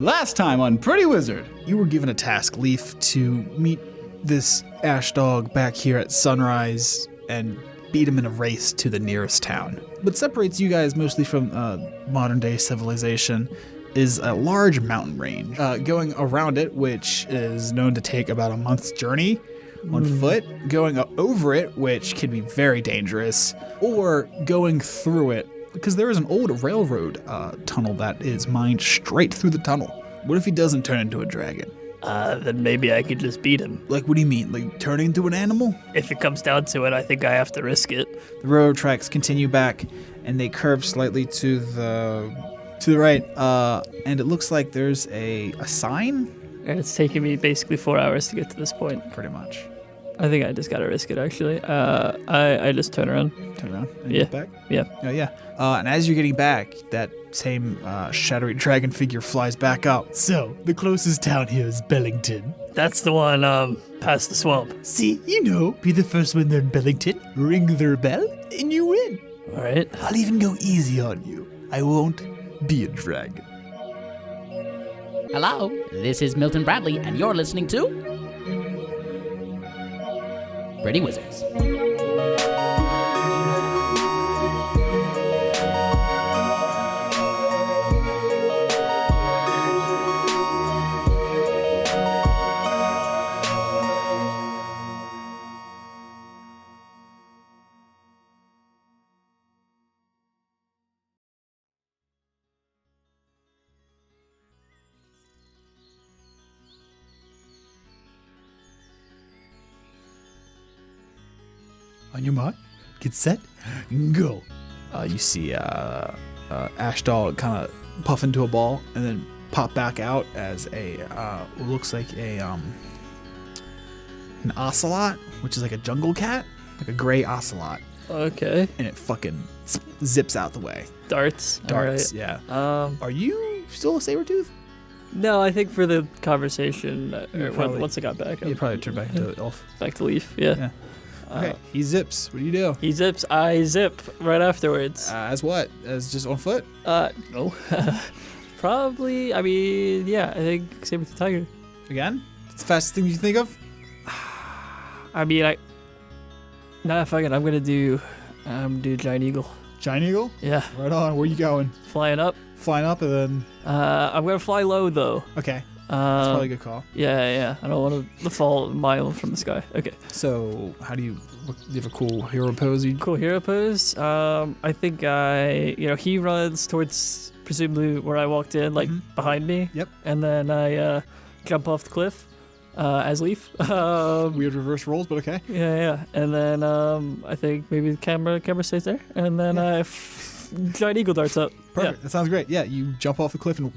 Last time on Pretty Wizard, you were given a task, Leaf, to meet this AshDog back here at sunrise and beat him in a race to the nearest town. What separates you guys mostly from modern day civilization is a large mountain range. Going around it, which is known to take about a month's journey on foot, going over it, which can be very dangerous, or going through it, because there is an old railroad tunnel that is mined straight through the tunnel. What if he doesn't turn into a dragon? Then maybe I could just beat him. Like, what do you mean? Like, turning into an animal? If it comes down to it, I think I have to risk it. The railroad tracks continue back, and they curve slightly to the right, and it looks like there's a sign? And it's taken me basically 4 hours to get to this point. Pretty much. I think I just gotta risk it, actually. I just turn around. Turn around and Yeah. get back? Yeah. Oh, yeah. And as you're getting back, that same shadowy dragon figure flies back up. So, the closest town here is Bellington. That's the one, past the swamp. See, you know, be the first one there in Bellington, ring their bell, and you win. Alright. I'll even go easy on you. I won't be a dragon. Hello, this is Milton Bradley, and you're listening to Pretty Wizards. On your mark, get set, go. You see AshDog kind of puff into a ball and then pop back out as a what looks like an ocelot, which is like a jungle cat, like a gray ocelot, Okay. and it fucking zips out the way. Darts. Darts, Alright. yeah. Are you still a saber-tooth? No, I think for the conversation, probably- once I got back, You probably turn back to elf. back to Leaf. Yeah. Yeah. Okay, he zips. What do you do? He zips, I zip right afterwards. As what? As just on foot? No. Probably, I mean, yeah, I think same with the tiger. Again? It's the fastest thing you think of? I mean, nah, fuck it, I'm gonna do Giant Eagle. Giant Eagle? Yeah, Right on. Where you going? flying up. Flying up and then... I'm gonna fly low though. Okay. That's probably a good call. Yeah. I don't want to fall a mile from the sky. Okay. So, how do you have a cool hero pose? Cool hero pose. I think he runs towards presumably where I walked in, like behind me. Yep. And then I jump off the cliff as Leaf. Weird reverse rolls, but okay. Yeah. And then I think maybe the camera stays there, and then Giant Eagle darts up. Perfect. That sounds great. Yeah, you jump off the cliff and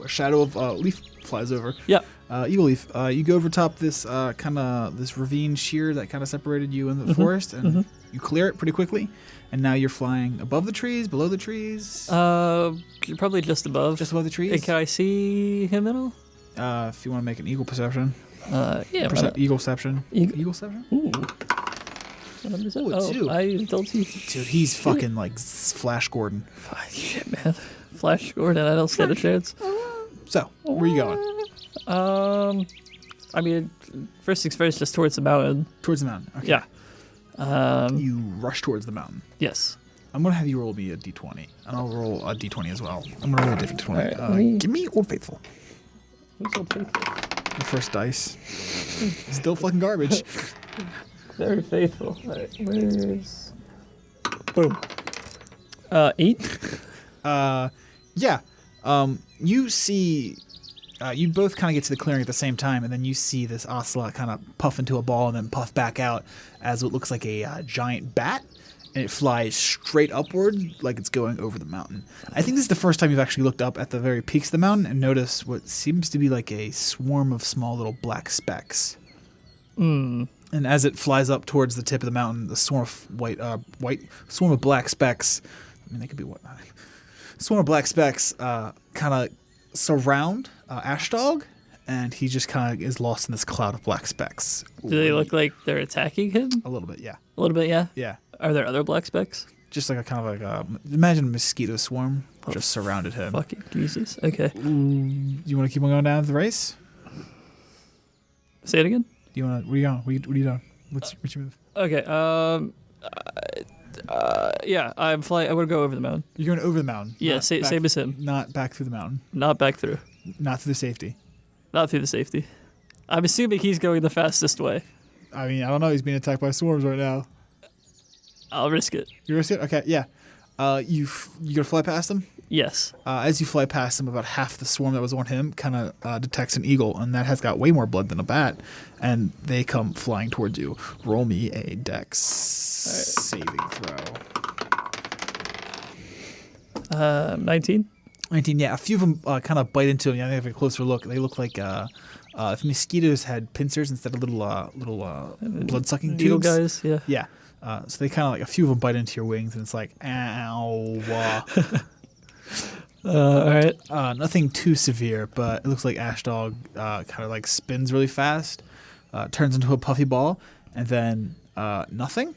a shadow of Leaf flies over. Yeah. Eagle Leaf, you go over top this this ravine sheer that kind of separated you in the forest, and you clear it pretty quickly. And now you're flying above the trees, below the trees. Probably just above. Just above the trees. Hey, can I see him at all? If you want to make an eagle perception. Yeah. Eagleception. Eagleception. Ooh. Two. I don't see. Dude, he's fucking like Flash Gordon. Shit, man. Flash Gordon, I don't stand a chance. So, where are you going? I mean, first things first, just towards the mountain. Towards the mountain. Okay. Yeah. You rush towards the mountain. Yes. I'm going to have you roll me a d20. And I'll roll a d20 as well. I'm going to roll a different 20. All right, give me Old Faithful. Who's Old Faithful? The first dice. Still fucking garbage. Very faithful. All right, where's... Boom. 8? Yeah. You see... you both kind of get to the clearing at the same time, and then you see this ocelot kind of puff into a ball and then puff back out as what looks like a giant bat, and it flies straight upward like it's going over the mountain. I think this is the first time you've actually looked up at the very peaks of the mountain and noticed what seems to be like a swarm of small little black specks. And as it flies up towards the tip of the mountain, the swarm of swarm of black specks. I mean, they could be what? Swarm of black specks kind of surround AshDog, and he just kind of is lost in this cloud of black specks. Do they look like they're attacking him? A little bit, yeah. A little bit, yeah? Yeah. Are there other black specks? Just like a kind of like imagine a mosquito swarm. just surrounded him. Fucking Jesus. Okay. You want to keep on going down the race? Say it again. Do you want to? Where you going? What are you doing? What's your move? Okay. Yeah. I'm flying. I want to go over the mountain. You're going over the mountain. Yeah. Same as him. Not back through the mountain. Not back through. Not through the safety. Not through the safety. I'm assuming he's going the fastest way. I mean, I don't know. He's being attacked by swarms right now. I'll risk it. You risk it? Okay. Yeah. You gonna fly past him? Yes. As you fly past him, about half the swarm that was on him kind of detects an eagle, and that has got way more blood than a bat, and they come flying towards you. Roll me a dex saving throw. 19. 19, yeah. A few of them kind of bite into him. Yeah, they have a closer look. They look like if mosquitoes had pincers instead of little blood-sucking Needle tubes. guys, yeah. Yeah. So they kind of like, a few of them bite into your wings, and it's like, ow. All right. Nothing too severe, but it looks like AshDog kind of like spins really fast, turns into a puffy ball, and then nothing.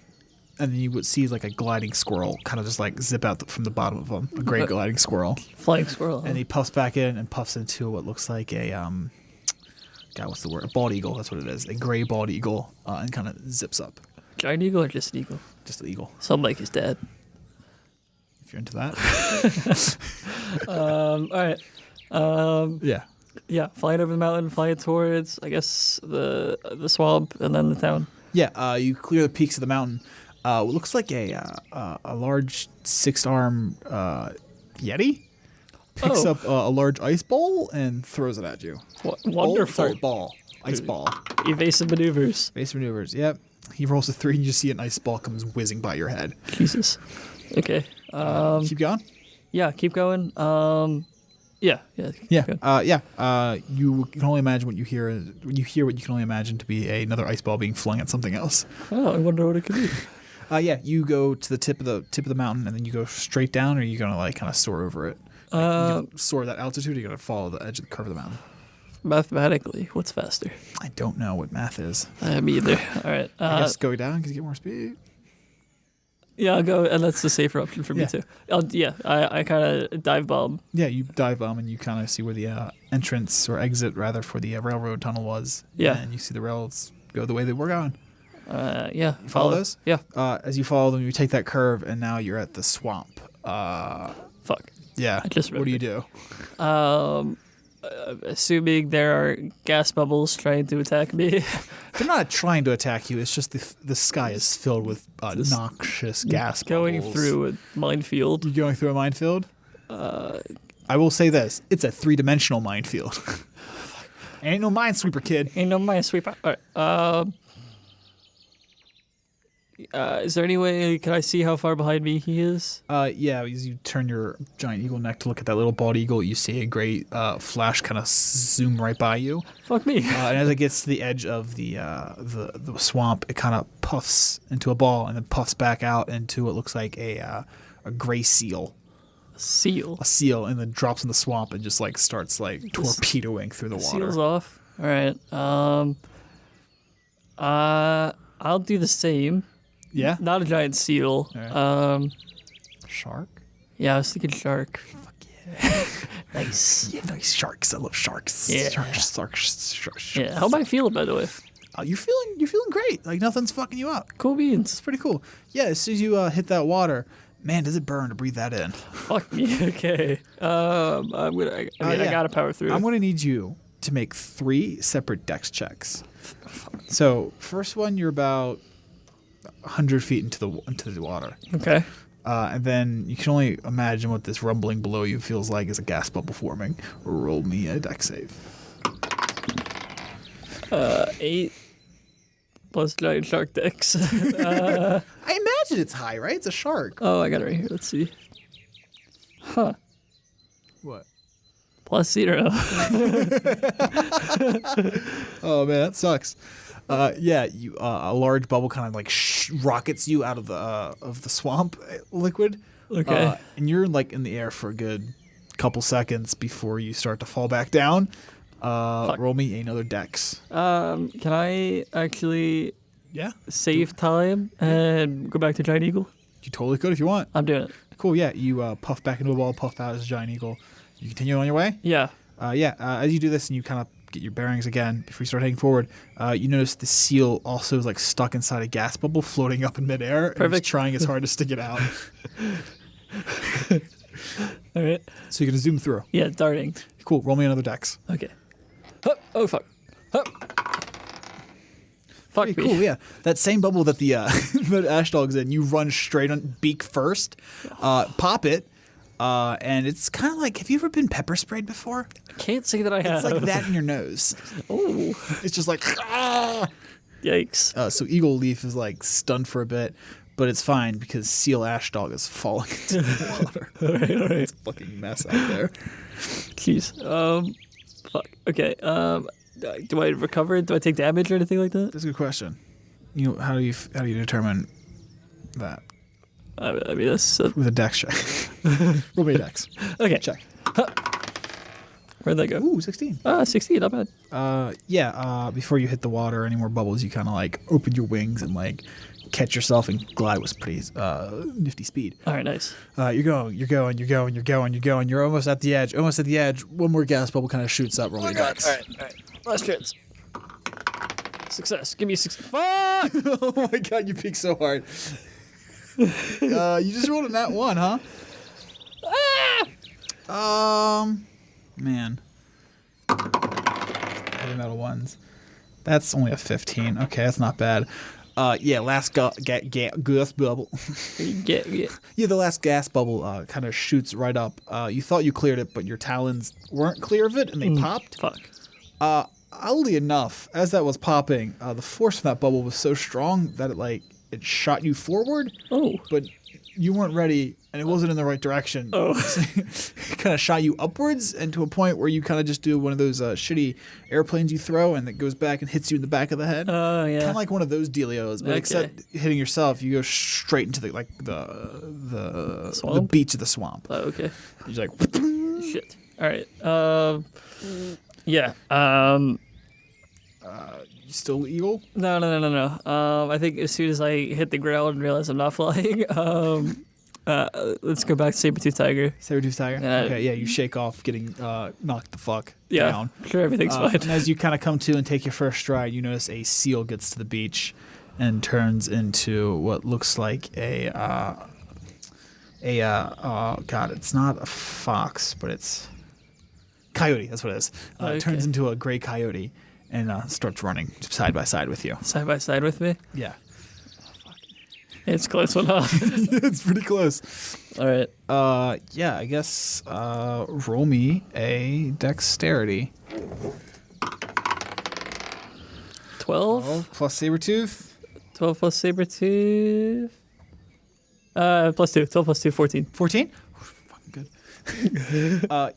And then you would see like a gliding squirrel kind of just like zip out from the bottom of him, a gray gliding squirrel. Flying squirrel. And he puffs back in and puffs into what looks like a, God, what's the word? A bald eagle, that's what it is. A gray bald eagle, and kind of zips up. Giant eagle or just an eagle? Just an eagle. Something like his dad. If you're into that. All right. Yeah. Yeah, flying over the mountain, flying towards, I guess, the swamp and then the town. Yeah, you clear the peaks of the mountain. What looks like a large six-arm yeti picks up a large ice ball and throws it at you. Wonderful. Sorry, ball. Ice ball. Evasive maneuvers. Base maneuvers, yep. He rolls a 3 and you see an ice ball comes whizzing by your head. Jesus. Okay. Keep going? Yeah, keep going. Yeah. Yeah. Good. You can only imagine what you hear. When you hear what you can only imagine to be another ice ball being flung at something else. Oh, I wonder what it could be. Yeah, you go to the tip of the mountain and then you go straight down, or are you gonna like kind of soar over it? You gonna soar that altitude, or are you gonna follow the edge of the curve of the mountain? Mathematically, what's faster? I don't know what math is. Me either. All right. I guess go down because you get more speed. Yeah, I'll go, and that's the safer option for me too. I kind of dive bomb. Yeah, you dive bomb and you kind of see where the entrance or exit rather for the railroad tunnel was. Yeah, and you see the rails go the way they were going. Yeah. You follow those? Yeah. As you follow them, you take that curve, and now you're at the swamp. Fuck. Yeah. I just what do you do? Assuming there are gas bubbles trying to attack me. They're not trying to attack you. It's just the sky is filled with noxious gas going bubbles. through a minefield. You going through a minefield? I will say this: it's a 3-dimensional minefield. Ain't no minesweeper, kid. Ain't no minesweeper. All right. Is there any way, can I see how far behind me he is? Yeah, as you turn your giant eagle neck to look at that little bald eagle, you see a great flash kind of zoom right by you. Fuck me. And as it gets to the edge of the swamp, it kind of puffs into a ball and then puffs back out into what looks like a gray seal. Seal? A seal, and then drops in the swamp and just like starts like torpedoing through the water. Seal's off. All right. I'll do the same. Yeah? Not a giant seal. Right. Shark? Yeah, I was thinking shark. Fuck yeah. Nice. Yeah, nice sharks. I love sharks. Yeah. Sharks. Yeah. How am I feeling, by the way? You're feeling great. Like nothing's fucking you up. Cool beans. It's pretty cool. Yeah, as soon as you hit that water, man, does it burn to breathe that in. Fuck me. Okay. I gotta power through. I'm gonna need you to make 3 separate dex checks. So first one, you're about 100 feet into the water. Okay. And then you can only imagine what this rumbling below you feels like as a gas bubble forming. Roll me a dex save. 8 plus giant shark dex. I imagine it's high, right? It's a shark. Oh, I got it right here. Let's see. Huh. What? +0. Oh man, that sucks. Yeah, you a large bubble kind of like rockets you out of the swamp liquid. Okay. And you're like in the air for a good couple seconds before you start to fall back down. Roll me another dex. Can I actually Yeah. save time and go back to Giant Eagle? You totally could if you want. I'm doing it. Cool. Yeah, you puff back into a ball, puff out as a giant eagle. You continue on your way. Yeah. As you do this and you kind of get your bearings again before you start heading forward, you notice the seal also is like stuck inside a gas bubble floating up in midair. And Perfect. it's trying as hard to stick it out. All right. So you're going to zoom through. Yeah, darting. Cool. Roll me another dex. Okay. Hup. Oh, fuck. Hup. Fuck Pretty me. cool, yeah. That same bubble that the that AshDog's in, you run straight on beak first, pop it, and it's kind of like, have you ever been pepper sprayed before? I can't say that I have. It's like that in your nose. Oh. It's just like, ah! Yikes. So Eagle Leaf is like stunned for a bit, but it's fine because Seal AshDog is falling into the water. All right. It's a fucking mess out there. Jeez. Fuck. Okay. Do I recover? Do I take damage or anything like that? That's a good question. You know, how do you determine that? I mean, that's With a dex check. Roll me a dex. okay. Check. Where'd that go? Ooh, 16. 16. Not bad. Before you hit the water or any more bubbles, you kind of like open your wings and like catch yourself and glide with pretty nifty speed. All right. Nice. You're going. You're almost at the edge. One more gas bubble kind of shoots up. Roll your dex. All right. Last chance. Success. Give me a Fuck! Oh my god, you peaked so hard. You just rolled a nat 1, huh? Man. Heavy metal ones. That's only a 15. Okay, that's not bad. Last gas bubble. Yeah. Yeah, the last gas bubble kind of shoots right up. You thought you cleared it, but your talons weren't clear of it, and they popped. Fuck. Oddly enough, as that was popping, the force of that bubble was so strong that it shot you forward. Oh. But you weren't ready, and it wasn't in the right direction. Oh. So it kind of shot you upwards, and to a point where you kind of just do one of those shitty airplanes you throw, and it goes back and hits you in the back of the head. Oh, yeah. Kind of like one of those dealios, but Okay. except hitting yourself, you go straight into the beach of the swamp. Oh, okay. You're like, Shit. All right. Yeah. you still eagle? No. I think as soon as I hit the ground and realize I'm not flying, let's go back to Saber-Tooth Tiger. Saber-tooth tiger? Yeah. Okay, yeah, you shake off getting knocked the fuck Yeah. down. Sure, everything's fine. And as you kind of come to and take your first stride, you notice a seal gets to the beach and turns into what looks like God, it's not a fox, but it's coyote. That's what it is. It turns into a gray coyote and starts running side by side with you. Side by side with me. Yeah, It's a close one, huh? it's pretty close. All right. I guess roll me a dexterity. 12 plus Sabertooth. 12 plus Saber-Tooth. Plus 2. 12 plus 2, 14. 14? Fucking good.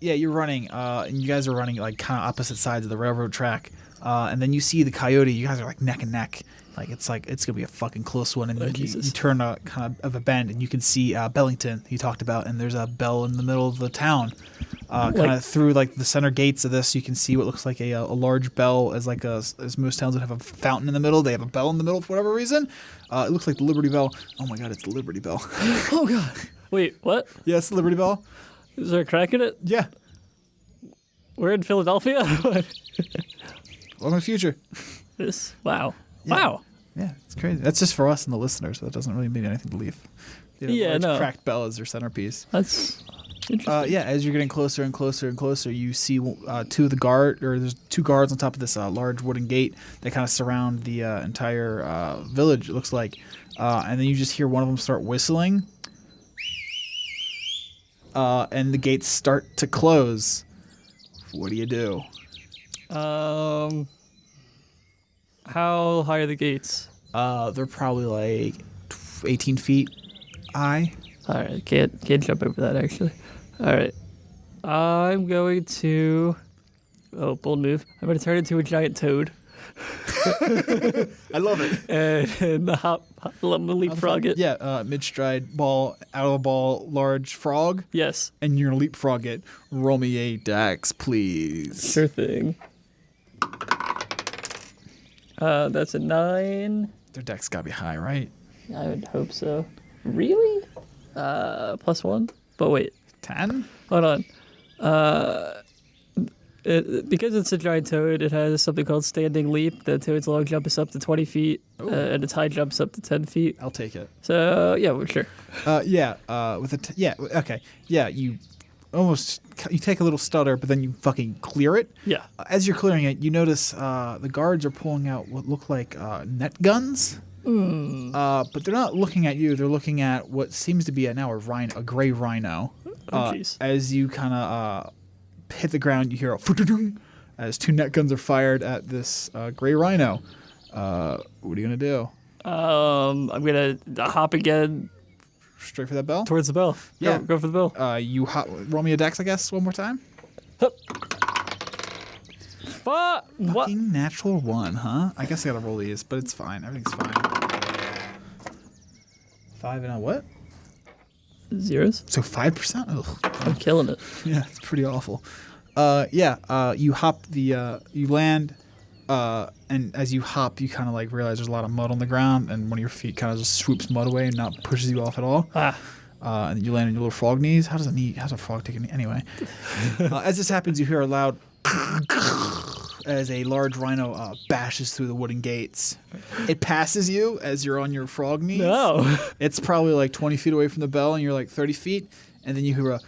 You're running, and you guys are running like kind of opposite sides of the railroad track. And then you see the coyote. You guys are like neck and neck. It's gonna be a fucking close one. And then you turn a kind of a bend, and you can see Bellington he talked about. And there's a bell in the middle of the town. Kind of through like the center gates of this, you can see what looks like a large bell. As most towns would have a fountain in the middle, they have a bell in the middle for whatever reason. It looks like the Liberty Bell. Oh my God, it's the Liberty Bell. Oh, God. Wait, what? Yeah, it's the Liberty Bell. Is there a crack in it? Yeah. We're in Philadelphia? Welcome to the future. Wow. Yeah. Wow. Yeah, it's crazy. That's just for us and the listeners, so that doesn't really mean anything to Leaf. Cracked bell is their centerpiece. That's interesting. As you're getting closer and closer and closer, you see there's two guards on top of this large wooden gate that kind of surround the entire village, it looks like. And then you just hear one of them start whistling. And the gates start to close. What do you do? How high are the gates? They're probably like 18 feet high. All right, can't jump over that actually. All right, I'm going to. Oh, bold move! I'm going to turn into a giant toad. I love it. And leapfrog it. Yeah, mid-stride ball, out of the ball, large frog. Yes. And you're going to leapfrog it. Roll me a dex, please. Sure thing. That's a 9. Their dex got to be high, right? I would hope so. Really? +1. But wait, 10? hold on. Because it's a giant toad, it has something called standing leap. The toad's long jump is up to 20 feet, and its high jump's up to 10 feet. I'll take it. So, yeah, well, sure. Okay. Yeah, you take a little stutter, but then you fucking clear it. Yeah. As you're clearing it, you notice the guards are pulling out what look like net guns. But they're not looking at you. They're looking at what seems to be a gray rhino. jeez. As you kind of hit the ground, you hear a as 2 net guns are fired at this gray rhino. What are you gonna do? I'm gonna hop again Straight for that bell? towards the bell. Yeah. Go for the bell. You roll me a dex, I guess, one more time. What? Fucking natural 1, huh? I guess I gotta roll these, but it's fine. Everything's fine. 5 and a what? Zeros. So 5%? Ugh. I'm killing it. Yeah, it's pretty awful. You hop you land, and as you hop, you kind of like realize there's a lot of mud on the ground, and one of your feet kind of just swoops mud away and not pushes you off at all. And you land on your little frog knees. How's a frog take a knee? Anyway, as this happens, you hear a loud as a large rhino bashes through the wooden gates. It passes you as you're on your frog knees. No. It's probably like 20 feet away from the bell, and you're like 30 feet, and then you hear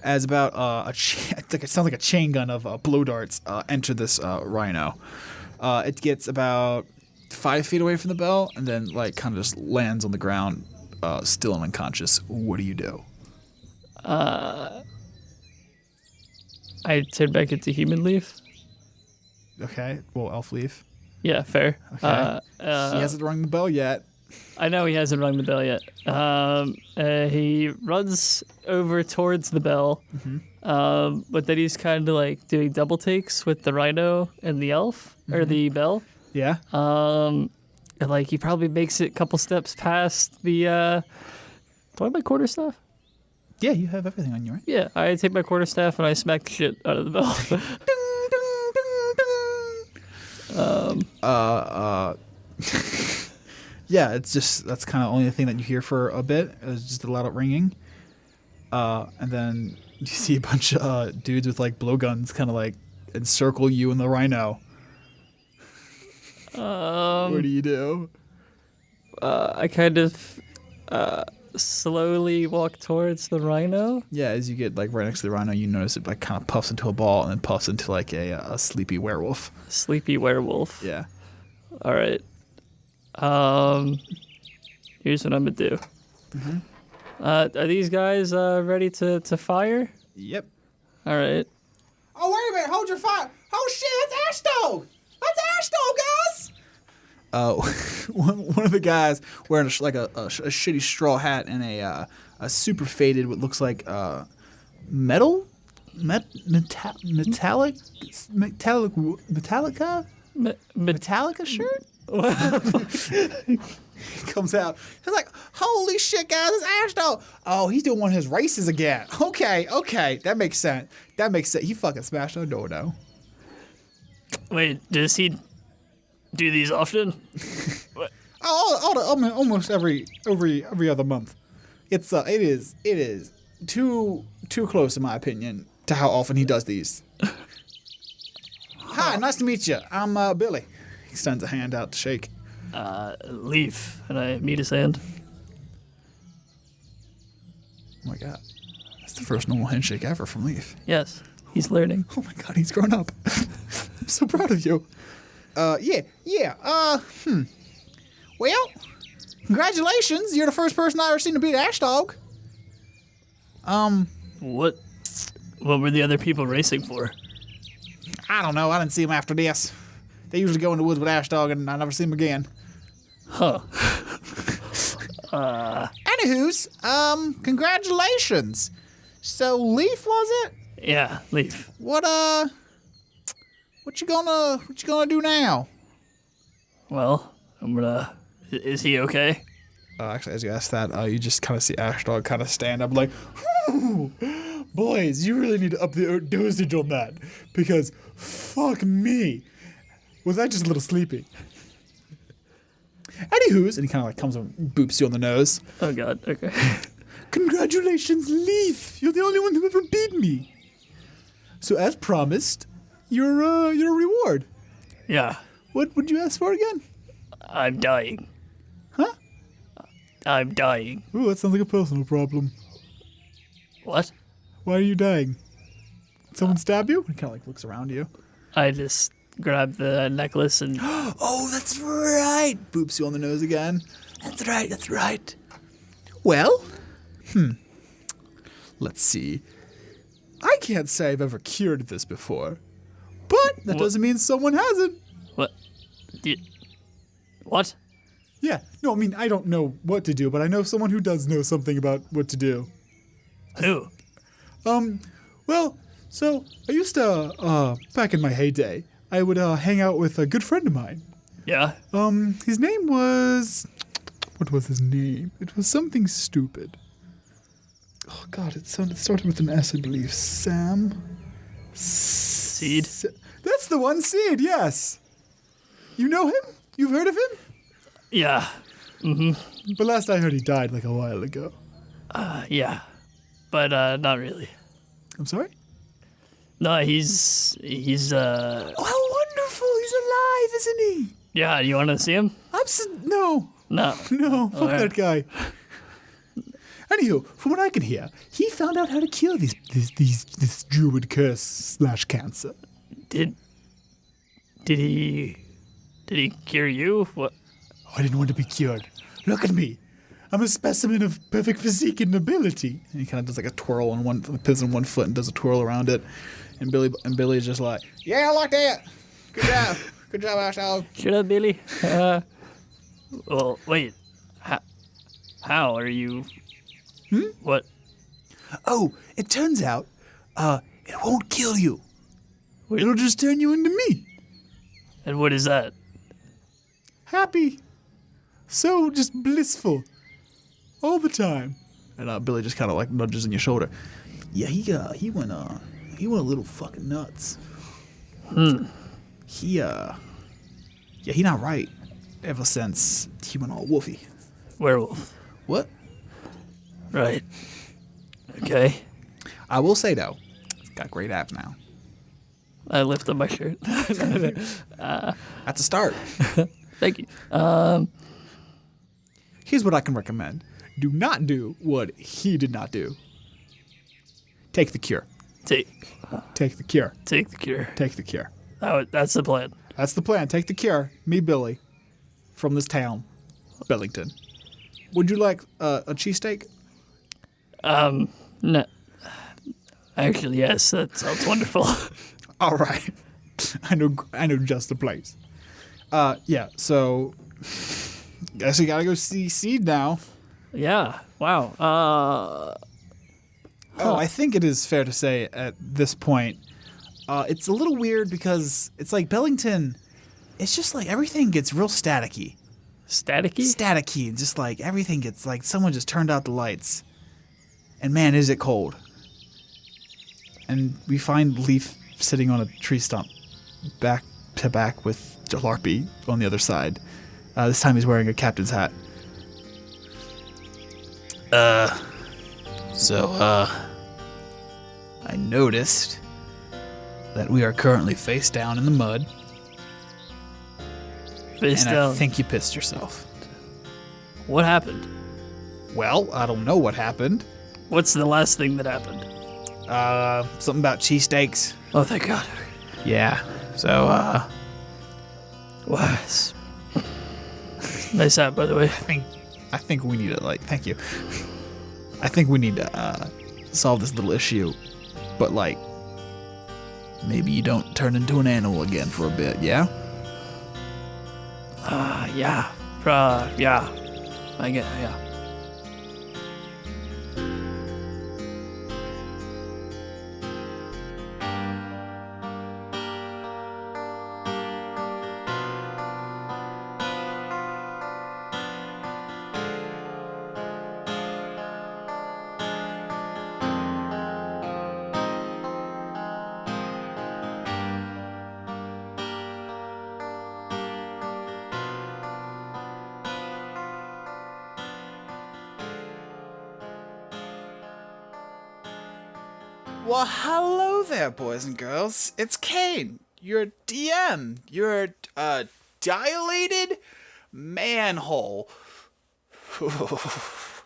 as about it sounds like a chain gun of blow darts enter this rhino. It gets about 5 feet away from the bell, and then like kind of just lands on the ground, still and unconscious. What do you do? I turn back into human leaf. Okay, well, elf leaf. Yeah, fair. Okay. He hasn't rung the bell yet. I know he hasn't rung the bell yet. He runs over towards the bell, but then he's kind of like doing double takes with the rhino and the elf, or the bell. Yeah. And like he probably makes it a couple steps past the. Do I have my quarterstaff? Yeah, you have everything on you, right? Yeah, I take my quarterstaff and I smack the shit out of the bell. Yeah, that's kind of only the thing that you hear for a bit. It's just a loud ringing. And then you see a bunch of dudes with like blowguns kind of like encircle you and the rhino. What do you do? I kind of slowly walk towards the rhino. Yeah, as you get like right next to the rhino, you notice it like kind of puffs into a ball and then puffs into like a sleepy werewolf. Sleepy werewolf. Yeah. All right. Here's what I'm gonna do. Are these guys ready to fire? Yep. All right. Oh, wait a minute. Hold your fire. Oh, shit. That's AshDog. That's AshDog, guys. One of the guys wearing a shitty straw hat and a super faded, what looks like metallica shirt. He comes out. He's like, "Holy shit, guys! It's AshDog." Oh, he's doing one of his races again. Okay, that makes sense. He fucking smashed our door, though. Wait, does he do these often? Almost every other month. It is too close in my opinion to how often he does these. Hi, nice to meet you. I'm Billy. He extends a hand out to shake. Leaf, and I meet his hand. Oh my god, that's the first normal handshake ever from Leaf. Yes, he's learning. Oh my god, he's grown up. I'm so proud of you. Well, congratulations. You're the first person I ever seen to beat AshDog. What were the other people racing for? I don't know. I didn't see them after this. They usually go in the woods with AshDog, and I never see them again. Huh. Anywho's, congratulations. So Leaf, was it? Yeah, Leaf. What you gonna do now? Well, I'm gonna. Is he okay? Actually, as you ask that, you just kind of see AshDog kind of stand up like, "Whew, boys, you really need to up the dosage on that, because fuck me. Was I just a little sleepy?" Anywho's, and he kind of like comes and boops you on the nose. Oh God. Okay. Congratulations, Leaf. You're the only one who ever beat me. So as promised, your reward. Yeah. What would you ask for again? I'm dying. Huh? I'm dying. Ooh, that sounds like a personal problem. What? Why are you dying? Did someone stab you? He kind of like looks around you. I just grabbed the necklace and Oh, that's right. Boops you on the nose again. That's right. That's right. Well, let's see. I can't say I've ever cured this before, but that doesn't mean someone hasn't. what? What? Yeah. No, I mean, I don't know what to do, but I know someone who does know something about what to do. Who? Well, so I used to, back in my heyday, I would hang out with a good friend of mine. Yeah. His name was... What was his name? It was something stupid. Oh, God, it started with an S, I believe. Sam? Seed. That's the one, Seed, yes. You know him? You've heard of him? Yeah. But last I heard he died like a while ago. Yeah. But not really. I'm sorry? No, he's Oh, how wonderful! He's alive, isn't he? yeah, you want to see him? No. No. No, fuck Okay. that guy. Anywho, from what I can hear, he found out how to cure this druid curse / cancer. Did he cure you? What? Oh, I didn't want to be cured. Look at me. I'm a specimen of perfect physique and ability. And he kind of does like a twirl on one, pivots on one foot and does a twirl around it. And Billy's just like, yeah, I like that. Good job. Good job, AshDog. Shut up, Billy. Well, wait. How are you? What? Oh, it turns out, it won't kill you. Wait. It'll just turn you into me. And what is that? Happy. So just blissful. All the time. And Billy just kind of like nudges in your shoulder. Yeah, he went a little fucking nuts. He not right ever since he went all woofy. Werewolf. What? Right. Okay. I will say though, he's got great abs now. I lift up my shirt. That's a start. Thank you. Here's what I can recommend. Do not do what he did not do. Take the cure. Take Take the cure. the cure. Take the cure. That's the plan. That's the plan. Take the cure. Me, Billy, from this town, Bellington. Would you like a cheesesteak? No. Actually, yes. That sounds wonderful. All right. I know just the place. Yeah, so guess we gotta go see Seed now. Yeah. Wow. Oh, I think it is fair to say at this point, it's a little weird because it's like Bellington, it's just like everything gets real staticky. Staticky? Staticky, just like everything gets like someone just turned out the lights. And man, is it cold. And we find Leaf sitting on a tree stump back to back with Jalarpy on the other side. This time he's wearing a captain's hat. I noticed that we are currently face down in the mud, Face and down. I think you pissed yourself. What happened? Well, I don't know what happened. What's the last thing that happened? Something about cheesesteaks. Oh, thank God. Yeah, so, Wow. Nice hat, by the way. I think we need to, like, thank you. I think we need to, solve this little issue, but, like, maybe you don't turn into an animal again for a bit, yeah? Yeah. Yeah. I get, yeah. Well, hello there, boys and girls. It's Kane, your DM, your dilated manhole. Oof.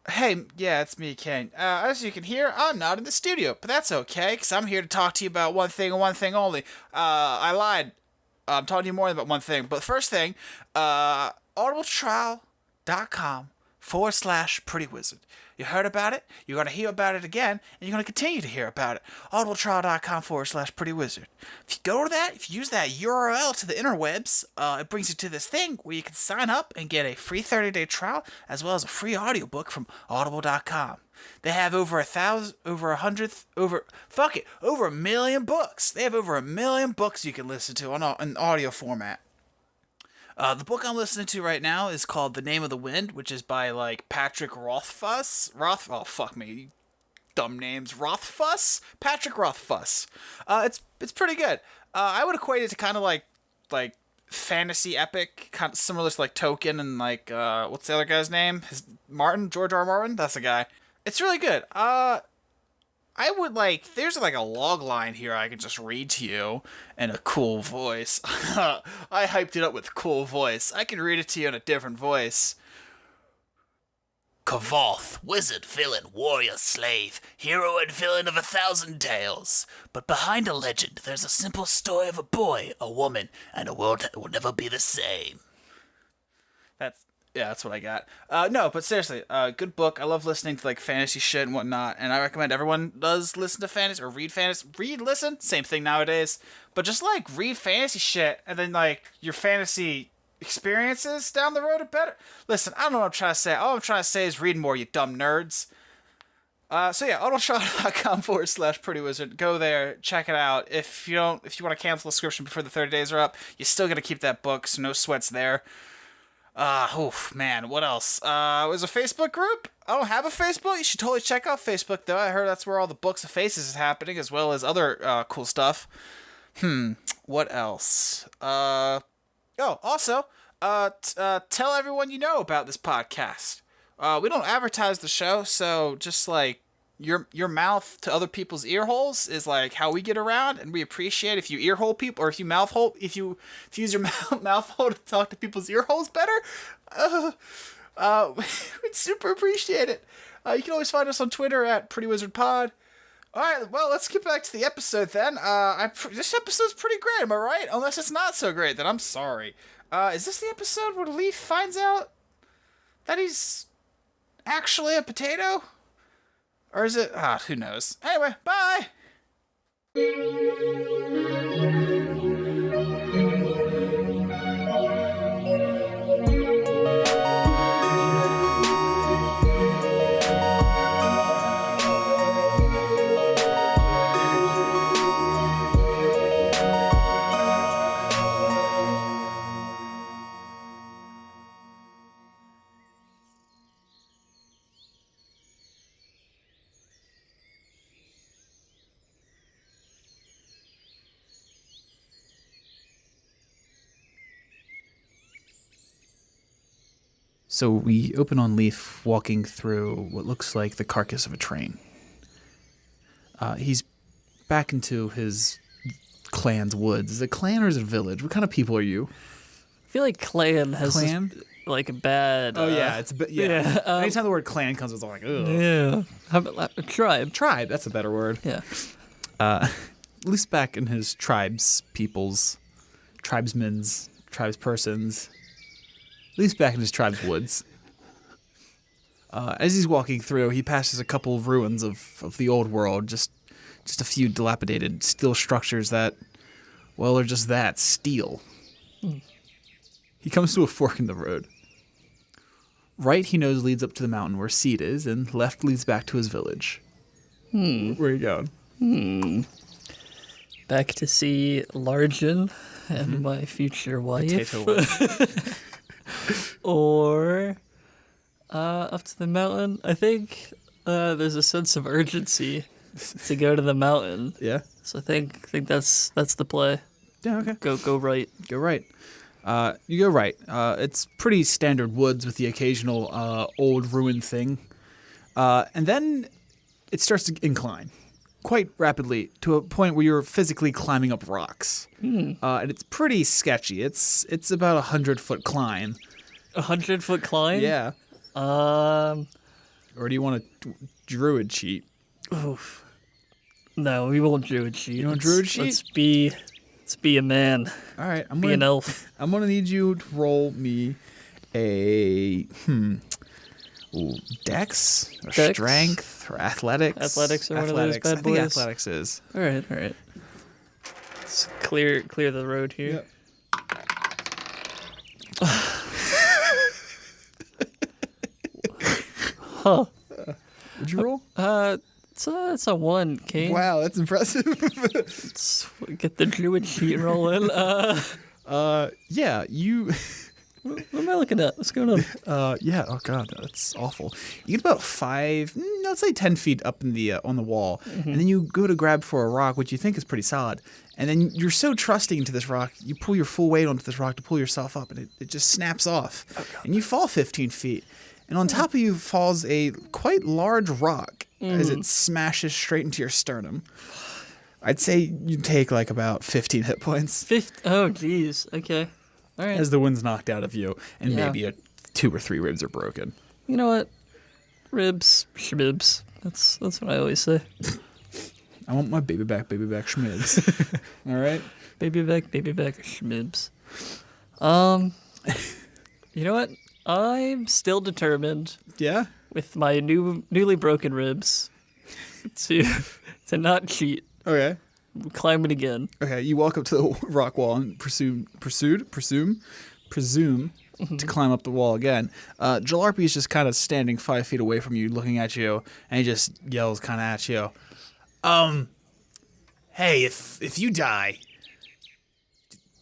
Hey, yeah, it's me, Kane. As you can hear, I'm not in the studio, but that's okay, because I'm here to talk to you about one thing and one thing only. I lied. I'm talking to you more about one thing, but the first thing, audibletrial.com/prettywizard. You heard about it, you're going to hear about it again, and you're going to continue to hear about it. audibletrial.com/prettywizard. If you go to that, if you use that URL to the interwebs, it brings you to this thing where you can sign up and get a free 30-day trial, as well as a free audiobook from audible.com. They have over a million books. They have over a million books you can listen to in audio format. The book I'm listening to right now is called The Name of the Wind, which is by, Patrick Rothfuss. Oh, fuck me. You dumb names. Rothfuss? Patrick Rothfuss. It's pretty good. I would equate it to kind of like fantasy epic, kind of similar to, Tolkien and, what's the other guy's name? George R. Martin? That's the guy. It's really good. I would there's a log line here I can just read to you in a cool voice. I hyped it up with cool voice. I can read it to you in a different voice. Kavoth, wizard, villain, warrior, slave, hero and villain of 1,000 tales. But behind a legend, there's a simple story of a boy, a woman, and a world that will never be the same. That's what I got. No, but seriously, good book. I love listening to fantasy shit and whatnot, and I recommend everyone does listen to fantasy or read fantasy. Listen, same thing nowadays. But just read fantasy shit, and then your fantasy experiences down the road are better. Listen, I don't know what I'm trying to say. All I'm trying to say is read more, you dumb nerds. So yeah, audibletrial.com/prettywizard. Go there, check it out. If you want to cancel a subscription before the 30 days are up, you still got to keep that book, so no sweats there. Man, what else? There's a Facebook group. I don't have a Facebook. You should totally check out Facebook, though. I heard that's where all the Books of Faces is happening, as well as other, cool stuff. What else? Also, tell everyone you know about this podcast. We don't advertise the show, so just, your mouth to other people's ear holes is how we get around, and we appreciate if you ear hole people, or if you use your mouth hole to talk to people's ear holes better. We'd super appreciate it. You can always find us on Twitter at PrettyWizardPod. All right, well, let's get back to the episode then. This episode's pretty great, am I right? Unless it's not so great, then I'm sorry. Is this the episode where Leaf finds out that he's actually a potato? Or is it? Who knows? Anyway, bye! So we open on Leaf walking through what looks like the carcass of a train. He's back into his clan's woods. Is it a clan or is it a village? What kind of people are you? I feel like clan has Clan? a bad. Oh yeah, it's a bit. Yeah. Anytime the word clan comes, it's all ugh. Yeah. How about tribe? Tribe. That's a better word. Yeah. Leaf's back in his tribesmen's, tribespersons. Leaf's back in his tribe's woods. As he's walking through, he passes a couple of ruins of the old world, just a few dilapidated steel structures that, well, are just that, steel. He comes to a fork in the road. Right, he knows, leads up to the mountain where Seed is, and left leads back to his village. Where are you going? Back to see Largen and my future wife. Potato wife. Or up to the mountain. I think there's a sense of urgency to go to the mountain. Yeah. So I think that's the play. Yeah. Okay. Go right. Go right. You go right. It's pretty standard woods with the occasional old ruined thing. And then it starts to incline quite rapidly to a point where you're physically climbing up rocks. And it's pretty sketchy. It's about 100-foot climb. 100-foot climb? Yeah. Um, Or do you want a druid cheat? oof. No, we won't druid cheat. You want druid cheat? Let's be a man. All right. Be an elf. I'm going to need you to roll me a Dex or Dex? Strength or Athletics. Athletics are one of those bad I think boys. Athletics is. All right. Let's clear the road here. Huh. Would you roll? It's a 1, Kane. Wow, that's impressive. Let's get the druid sheet rolling. Yeah, you. What am I looking at? What's going on? Yeah. Oh God, that's awful. You get about 5, let's say 10 feet up in the on the wall, and then you go to grab for a rock, which you think is pretty solid, and then you're so trusting into this rock, you pull your full weight onto this rock to pull yourself up, and it just snaps off, and you fall 15 feet, and on top of you falls a quite large rock as it smashes straight into your sternum. I'd say you take like about 15 hit points. Oh, geez. Okay. All right. As the wind's knocked out of you, and Yeah. maybe 2 or 3 ribs are broken. You know what? Ribs, schmibs. That's what I always say. I want my baby back schmids. All right? Baby back, schmibs. You know what? I'm still determined Yeah? with my newly broken ribs to not cheat. Okay. Climb it again. Okay, you walk up to the rock wall and presume to climb up the wall again. Jalarpy is just kind of standing 5 feet away from you, looking at you, and he just yells kind of at you. Hey, if you die,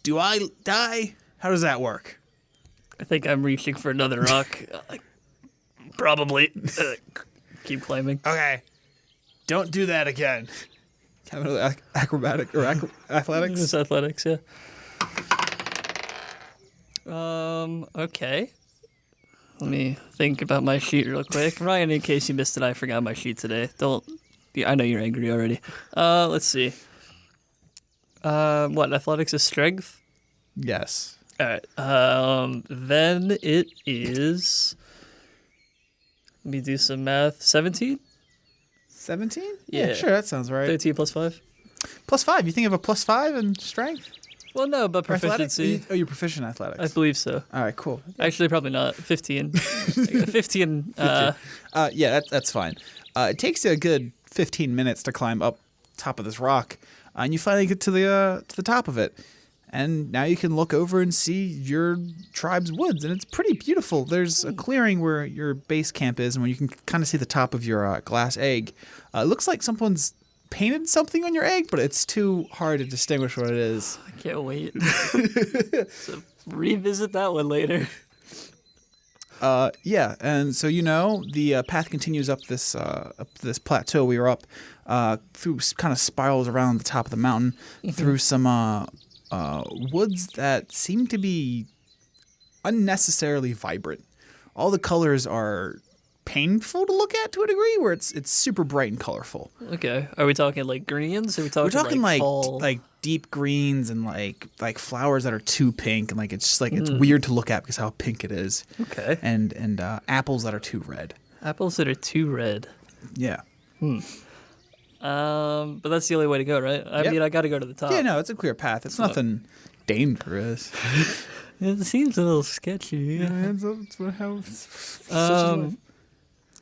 do I die? How does that work? I think I'm reaching for another rock. Probably. Keep climbing. Okay, don't do that again. Kind of acrobatic or athletics? It's athletics, yeah. Okay. Let me think about my sheet real quick. Ryan, in case you missed it, I forgot my sheet today. I know you're angry already. Let's see. What, athletics is strength? Yes. All right. Then it is. Let me do some math. 17? 17? Yeah. Sure, that sounds right. 13 plus 5? Plus 5. You think of a plus 5 in strength? Well, no, but Or athletics? proficiency. Oh, you're proficient in athletics. I believe so. All right, cool. Actually, probably not. 15. 15. Yeah, that's fine. It takes you a good 15 minutes to climb up top of this rock, and you finally get to the top of it. And now you can look over and see your tribe's woods, and it's pretty beautiful. There's a clearing where your base camp is, and where you can kind of see the top of your glass egg. It looks like someone's painted something on your egg, but it's too hard to distinguish what it is. I can't wait. So revisit that one later. Yeah, and so the path continues up this plateau we were up through, kind of spirals around the top of the mountain, through some woods that seem to be unnecessarily vibrant. All the colors are painful to look at to a degree, where it's super bright and colorful. Okay. Are we talking like greens? Are we talking, We're talking like fall? deep greens and like flowers that are too pink, and like it's just like it's weird to look at because how pink it is. Okay. And apples that are too red. Apples that are too red. Yeah. But that's the only way to go, right? I Yep. mean, I got to go to the top. Yeah, no, it's a clear path. It's nothing dangerous. It seems a little sketchy.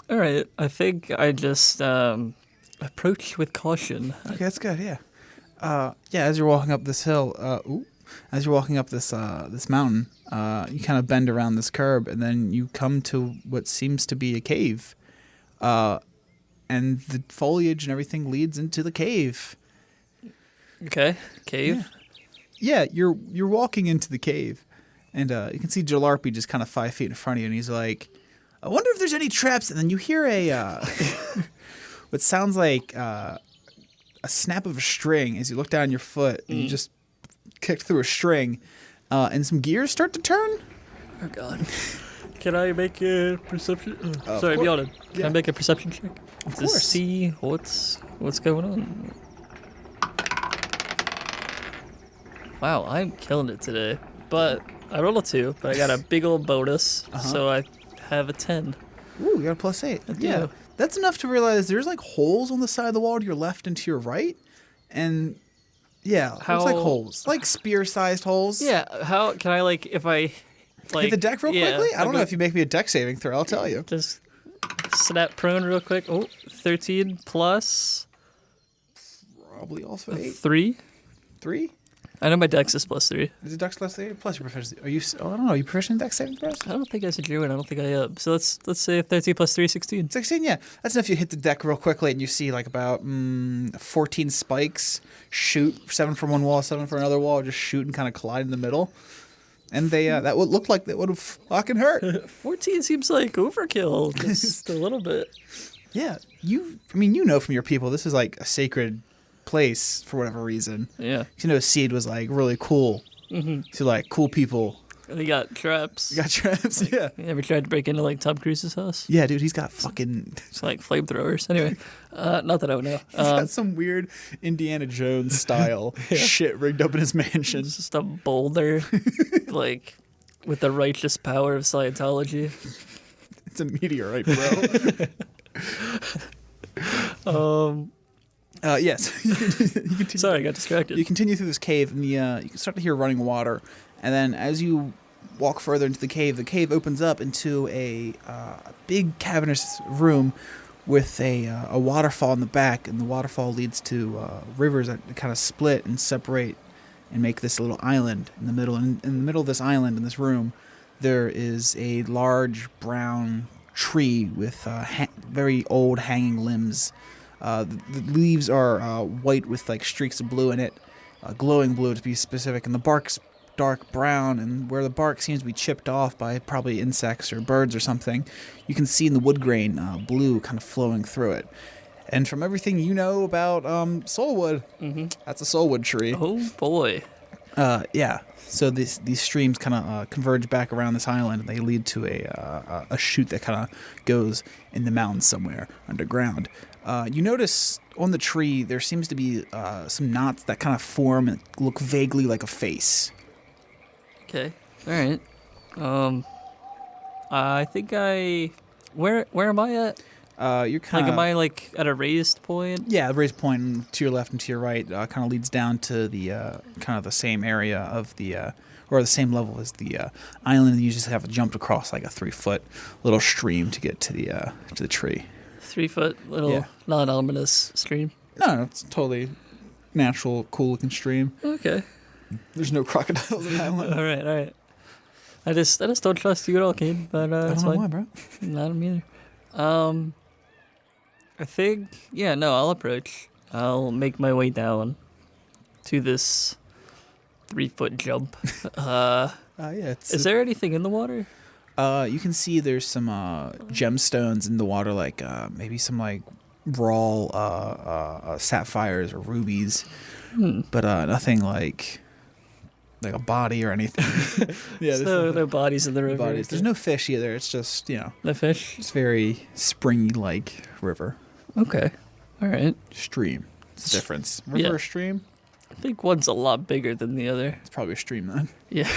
All right. I think I just approach with caution. Okay, that's good. Yeah. Yeah. As you're walking up this hill, as you're walking up this mountain, you kind of bend around this curb, and then you come to what seems to be a cave. And the foliage and everything leads into the cave. Okay. Cave. Yeah, you're walking into the cave, and you can see Jalarpy just kind of 5 feet in front of you, and he's like, "I wonder if there's any traps." And then you hear what sounds like a snap of a string as you look down your foot, and you just kick through a string, and some gears start to turn. Oh God. Can I make a perception? Sorry, course. Bjorn. Can Yeah. I make a perception check? Of To course. see what's going on. Wow, I'm killing it today. But I rolled a 2, but I got a big old bonus, so I have a 10. Ooh, you got a +8. I Yeah, do. that's enough to realize there's like holes on the side of the wall to your left and to your right, and yeah, looks like How- holes, like spear-sized holes. Yeah, how can I if I Hit the deck real quickly. I don't know if you make me a deck saving throw. I'll tell you. just snap prone real quick. Oh, 13 plus Probably also 8, 3. 3. I know my dex is +3. Is it dex +8 plus your proficiency? Are you? Oh, I don't know. Are you proficient in dex saving throws? I don't think I said druid. I don't think I am. So let's say 13 plus 3, 16. 16, yeah. That's enough. You hit the deck real quickly and you see like about 14 spikes shoot, 7 from one wall, 7 from another wall, just shoot and kind of collide in the middle. And they that would look like that would have fucking hurt. 14 seems like overkill, just a little bit. Yeah, you know from your people, this is like a sacred place for whatever reason. Yeah. You know, Seed was like really cool. Mm-hmm. So like cool people. And they got traps. You got traps, yeah. You ever tried to break into Tom Cruise's house? Yeah, dude, he's got fucking. It's like flamethrowers. Anyway, not that I would know. He's got some weird Indiana Jones style shit rigged up in his mansion. It's just a boulder, with the righteous power of Scientology. It's a meteorite, bro. Yes. You continue- Sorry, I got distracted. You continue through this cave, and you can start to hear running water. And then as you walk further into the cave opens up into a big cavernous room with a waterfall in the back, and the waterfall leads to rivers that kind of split and separate and make this little island in the middle. And in the middle of this island, in this room, there is a large brown tree with very old hanging limbs. The leaves are white with like streaks of blue in it, glowing blue to be specific, and the bark's dark brown, and where the bark seems to be chipped off by probably insects or birds or something, you can see in the wood grain blue kind of flowing through it. And from everything you know about soulwood, that's a soulwood tree. Oh boy. Yeah. So these streams kind of converge back around this island, and they lead to a chute that kind of goes in the mountains somewhere underground. You notice on the tree there seems to be some knots that kind of form and look vaguely like a face. Okay. All right. I think Where am I at? You're kind of Am I at a raised point? Yeah, the raised point to your left and to your right kind of leads down to the kind of the same area of the or the same level as the island, and you just have jumped across like a 3-foot little stream to get to the tree. 3-foot little Yeah. non-ominous stream. No, it's totally natural, cool looking stream. Okay. There's no crocodiles in the island. All right. I just don't trust you at all, Kane. But I it's don't know fine. why, bro. Not me either. I think I'll approach. I'll make my way down to this 3-foot jump. Yeah, it's Is there anything in the water? you can see there's some gemstones in the water, like maybe some like raw sapphires or rubies, but nothing like a body or anything. Yeah, There's no bodies in the river. bodies. There's no fish either. It's just No fish. it's very springy like river Okay. All right. stream. It's the difference. River Yeah. or stream? I think one's a lot bigger than the other. It's probably a stream then. Yeah.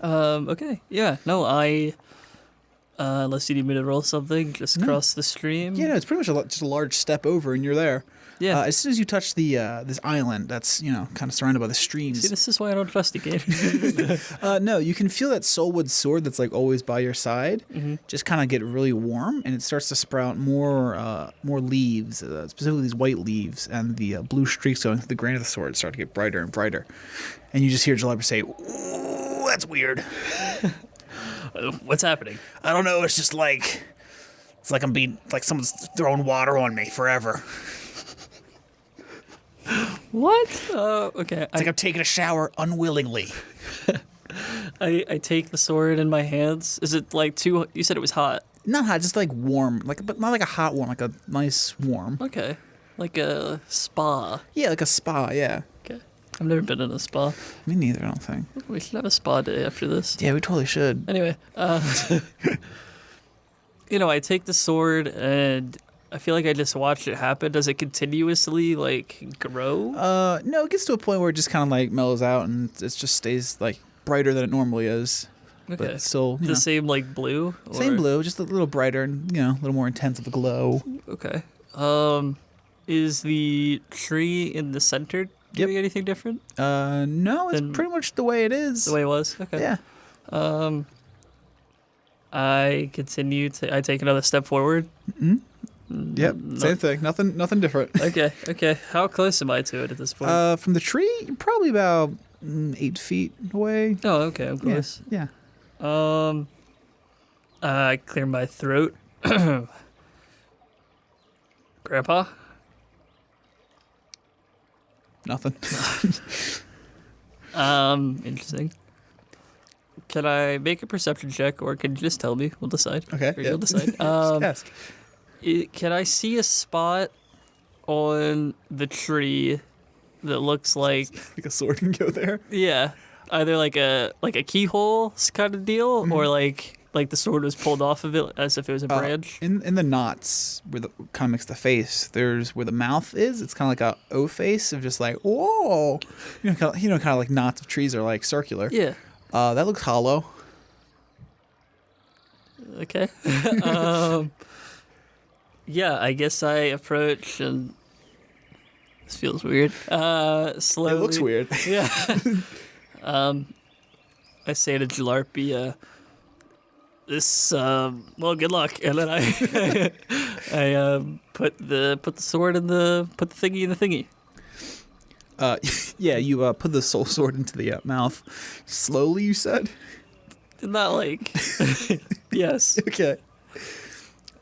Okay. Yeah. No, unless you need me to roll something, just cross the stream. Yeah, no, it's pretty much just a large step over and you're there. Yeah. As soon as you touch the this island that's kind of surrounded by the streams. See, this is why I don't trust you, Gabe. No, you can feel that soulwood sword that's like always by your side just kind of get really warm, and it starts to sprout more leaves, specifically these white leaves, and the blue streaks going through the grain of the sword start to get brighter and brighter. And you just hear Jalabra say, "Ooh, that's weird." What's happening? I don't know. It's just like I'm being like someone's throwing water on me forever. What? Okay. It's like I'm taking a shower unwillingly. I take the sword in my hands. Is it like too? You said it was hot. Not hot, just like warm, but not like a hot warm, like a nice warm. Okay. Like a spa. Yeah, like a spa. Yeah. Okay. I've never been in a spa. Me neither, I don't think. We should have a spa day after this. Yeah, we totally should. Anyway, I take the sword and I feel like I just watched it happen. Does it continuously grow? No, it gets to a point where it just kind of mellows out and it just stays brighter than it normally is. Okay. But it's still The same blue? Same blue, just a little brighter and a little more intense of a glow. Okay. Is the tree in the center doing anything different? No, it's pretty much the way it is. The way it was? Okay. Yeah. I continue I take another step forward. Mm-hmm. Yep, same thing. Nothing different. Okay. How close am I to it at this point? From the tree, probably about 8 feet away. Oh, okay, I'm close. Yeah. I clear my throat. Grandpa? Nothing. Interesting. Can I make a perception check, or can you just tell me? We'll decide. Okay. Or you'll decide. Just ask. Can I see a spot on the tree that looks like A sword can go there. either like a keyhole kind of deal, or like the sword was pulled off of it as if it was a branch? In the knots where the kind of makes the face, there's where the mouth is. It's kind of like a O face of just whoa. Kind of like knots of trees are circular. Yeah. That looks hollow. Okay. Yeah, I guess I approach and this feels weird. Slowly. It looks weird. Yeah. I say to Jalarpy, good luck. And then I put the sword in put the thingy in the thingy. Yeah, you put the soul sword into the mouth. Slowly, you said? Not yes. Okay.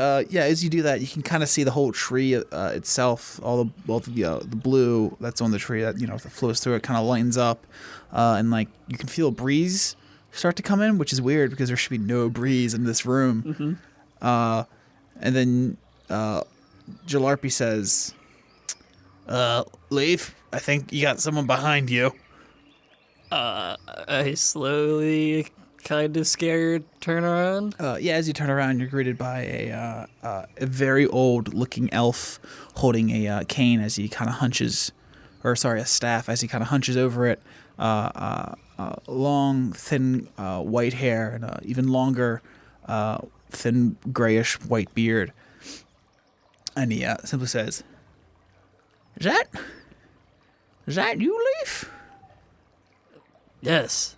Yeah, as you do that, you can kind of see the whole tree itself, the blue that's on the tree that that flows through it kind of lightens up, and you can feel a breeze start to come in, which is weird because there should be no breeze in this room. Mm-hmm. And then Jalarpy says, "Leaf, I think you got someone behind you." I slowly, kind of scared, turn around. Yeah, as you turn around, you're greeted by a very old-looking elf holding a cane as he kind of hunches, a staff as he kind of hunches over it. Long, thin, white hair and even longer, thin, grayish white beard. And he simply says, "Is that you, Leaf?" Yes.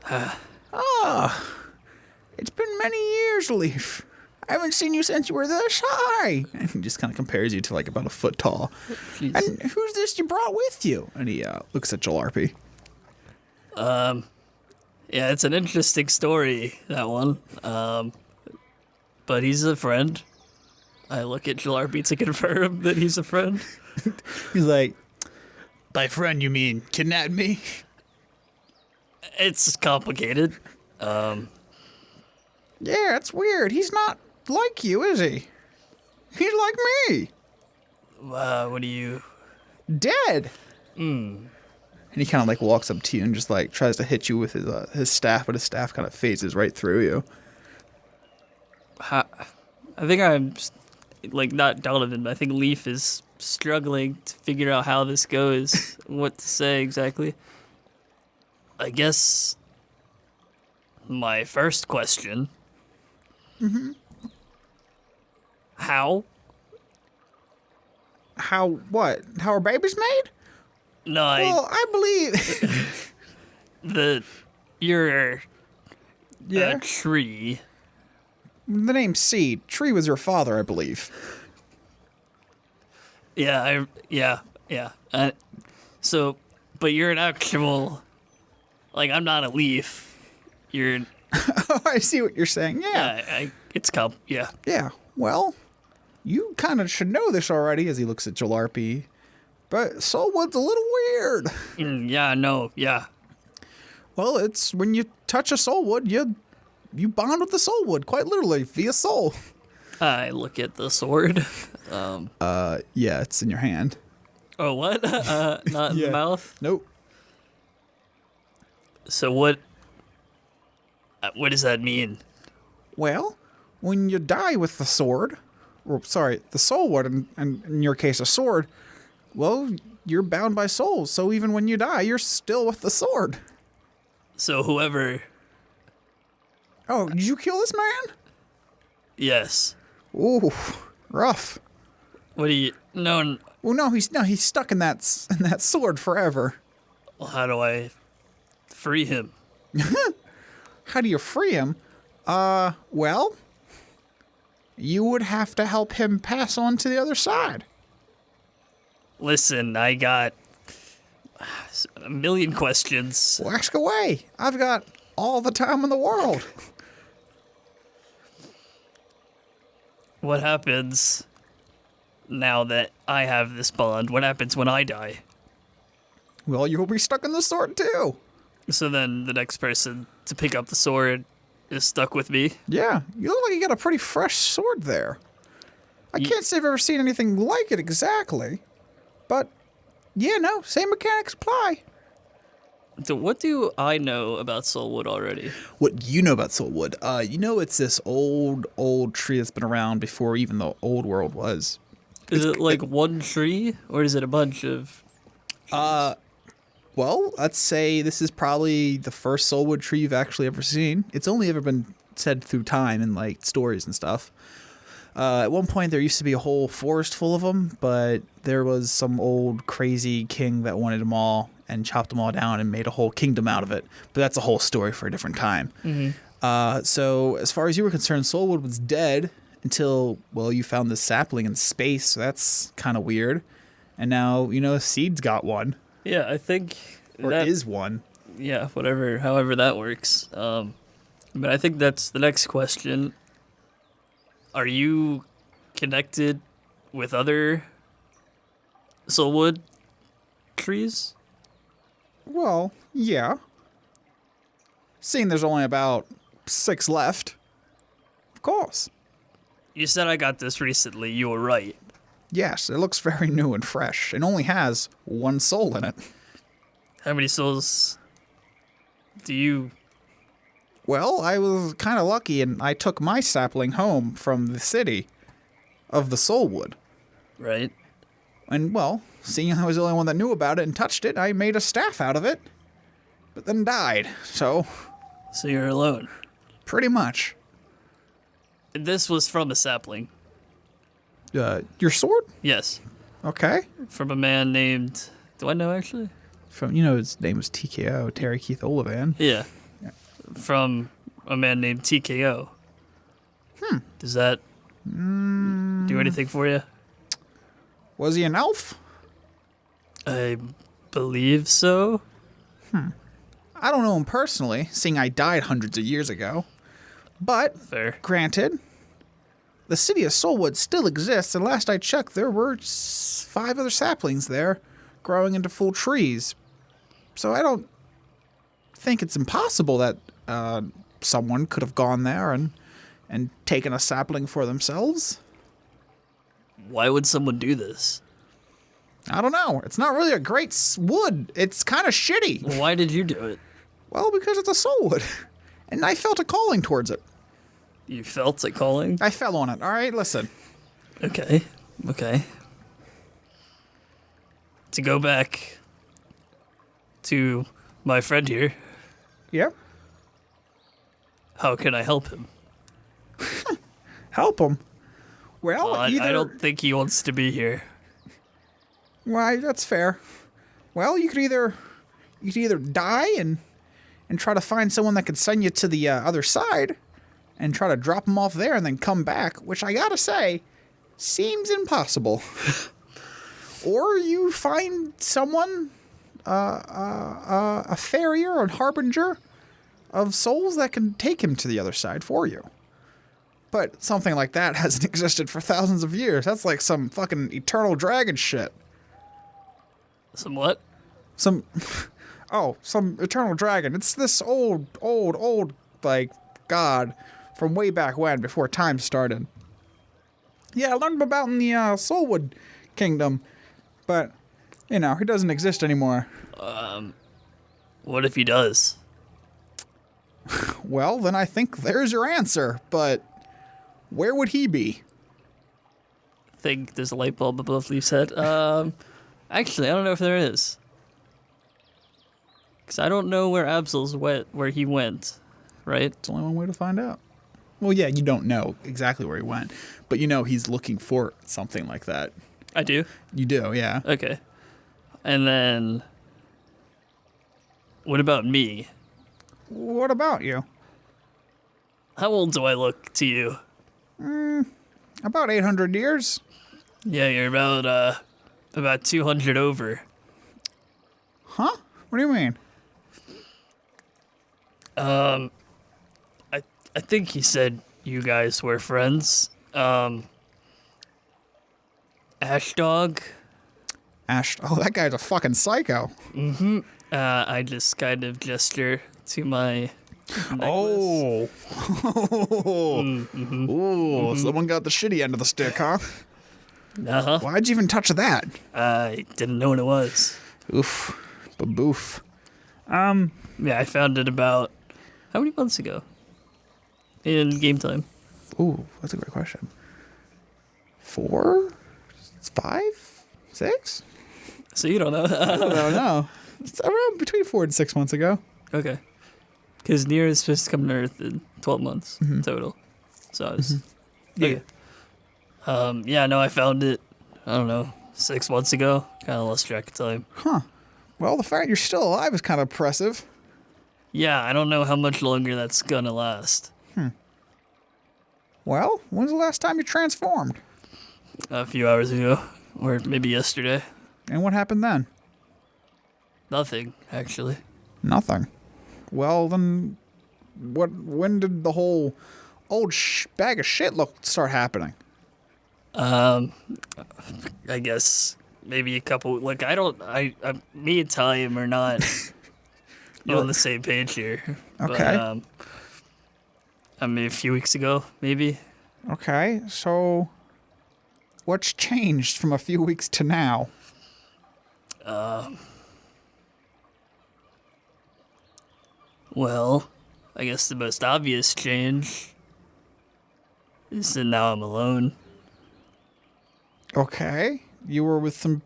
It's been many years, Leaf. I haven't seen you since you were this high. And he just kind of compares you to about a foot tall. Jeez. And who's this you brought with you? And he looks at Jalarpy. Yeah, it's an interesting story, that one. But he's a friend. I look at Jalarpy to confirm that he's a friend. He's like, "By friend, you mean kidnap me?" It's complicated. Yeah, it's weird. He's not like you, is he? He's like me. What do you... Dead. And he kind of walks up to you and just tries to hit you with his staff, but his staff kind of phases right through you. I think I'm not Donovan, but I think Leaf is struggling to figure out how this goes, what to say exactly. I guess my first question. Mm-hmm. How? How what? How are babies made? No, Well, I believe. you're Yeah. a tree. The name's Seed. Tree was your father, I believe. Yeah. So, but you're an actual. I'm not a leaf. You're. Oh, I see what you're saying. Yeah. Yeah. Yeah. Well, you kind of should know this already, as he looks at Jalarpy. But Soulwood's a little weird. Yeah. No. Yeah. Well, it's when you touch a Soulwood, you bond with the Soulwood, quite literally, via soul. I look at the sword. Yeah, it's in your hand. Oh, what? Not in Yeah. the mouth? Nope. So what does that mean? Well, when you die with the sword, or sorry, the soul wood, and in your case a sword, well, you're bound by souls. So even when you die, you're still with the sword. So whoever... Oh, did you kill this man? Yes. Ooh, rough. What do you... No, Well, no, he's stuck in that sword forever. well, how do I free him? How do you free him? Well, you would have to help him pass on to the other side. Listen, I got a million questions. Well, ask away. I've got all the time in the world. What happens now that I have this bond? What happens when I die? Well, you'll be stuck in the sword too. So then the next person to pick up the sword is stuck with me? Yeah, you look like you got a pretty fresh sword there. I can't say I've ever seen anything like it exactly, but yeah, no, same mechanics apply. So what do I know about Soulwood already? What do you know about Soulwood? It's this old tree that's been around before even the old world was. Is it like one tree, or is it a bunch of... Well, let's say this is probably the first Soulwood tree you've actually ever seen. It's only ever been said through time and like stories and stuff. At one point, there used to be a whole forest full of them, but there was some old crazy king that wanted them all and chopped them all down and made a whole kingdom out of it. But that's a whole story for a different time. Mm-hmm. So as far as you were concerned, Soulwood was dead until, well, you found this sapling in space. So that's kind of weird. And now, Seed's got one. Yeah, I think... Or is one. Yeah, however that works. But I think that's the next question. Are you connected with other Soulwood trees? Well, yeah. Seeing there's only about 6 left. Of course. You said I got this recently. You were right. Yes, it looks very new and fresh. It only has 1 soul in it. How many souls do you... Well, I was kind of lucky and I took my sapling home from the city of the Soulwood. Right. And, well, seeing I was the only one that knew about it and touched it, I made a staff out of it. But then died, so... So you're alone. Pretty much. And this was from a sapling. Your sword? Yes. Okay. From a man named... Do I know, actually? From, his name was TKO, Terry Keith Olivan. Yeah. From a man named TKO. Does that do anything for you? Was he an elf? I believe so. I don't know him personally, seeing I died hundreds of years ago. But, Fair. granted, the city of Soulwood still exists, and last I checked, there were 5 other saplings there growing into full trees. So I don't think it's impossible that someone could have gone there and taken a sapling for themselves. Why would someone do this? I don't know. It's not really a great wood. It's kind of shitty. Well, why did you do it? Well, because it's a Soulwood. And I felt a calling towards it. You felt it calling? I fell on it. All right, listen. Okay. To go back to my friend here, Yep. how can I help him? Help him. Well, Well, either... I don't think he wants to be here. Why, that's fair. Well, you could either die and try to find someone that could send you to the other side and try to drop him off there and then come back, which I gotta say, seems impossible. Or you find someone, a farrier or harbinger of souls that can take him to the other side for you. But something like that hasn't existed for thousands of years. That's like some fucking eternal dragon shit. Some what? Some eternal dragon. It's this old, like, god from way back when, before time started. Yeah, I learned about in the Soulwood Kingdom, but, he doesn't exist anymore. What if he does? Well, then I think there's your answer, but where would he be? I think there's a light bulb above Leaf's head. Actually, I don't know if there is. Because I don't know where Absol's went, where he went, right? It's only one way to find out. Well, yeah, you don't know exactly where he went, but you know he's looking for something like that. I do? You do, yeah. Okay. And then, what about me? What about you? How old do I look to you? About 800 years. Yeah, you're about 200 over. Huh? What do you mean? I think he said you guys were friends. AshDog. Oh, that guy's a fucking psycho. I just kind of gesture to my necklace. Oh. Ooh, someone got the shitty end of the stick, huh? Uh-huh. Why'd you even touch that? I didn't know what it was. Oof. Baboof. Yeah, I found it about, how many months ago? In game time. Ooh, that's a great question. 4? 5? 6? So you don't know. I don't know. It's around between 4 and 6 months ago. Okay. Because Nier is supposed to come to Earth in 12 months total. So I was... Yeah. Okay. Yeah, no, I found it, I don't know, 6 months ago. Kind of lost track of time. Huh. Well, the fact you're still alive is kind of impressive. Yeah, I don't know how much longer that's gonna last. Well, when's the last time you transformed? A few hours ago. Or maybe yesterday. And what happened then? Nothing, actually. Nothing. Well, then, when did the whole old bag of shit start happening? I guess maybe a couple, like, me and Time are not on the same page here. Okay. But, I mean, a few weeks ago, maybe. Okay, so what's changed from a few weeks to now? Well, I guess the most obvious change is that now I'm alone. Okay, you were with some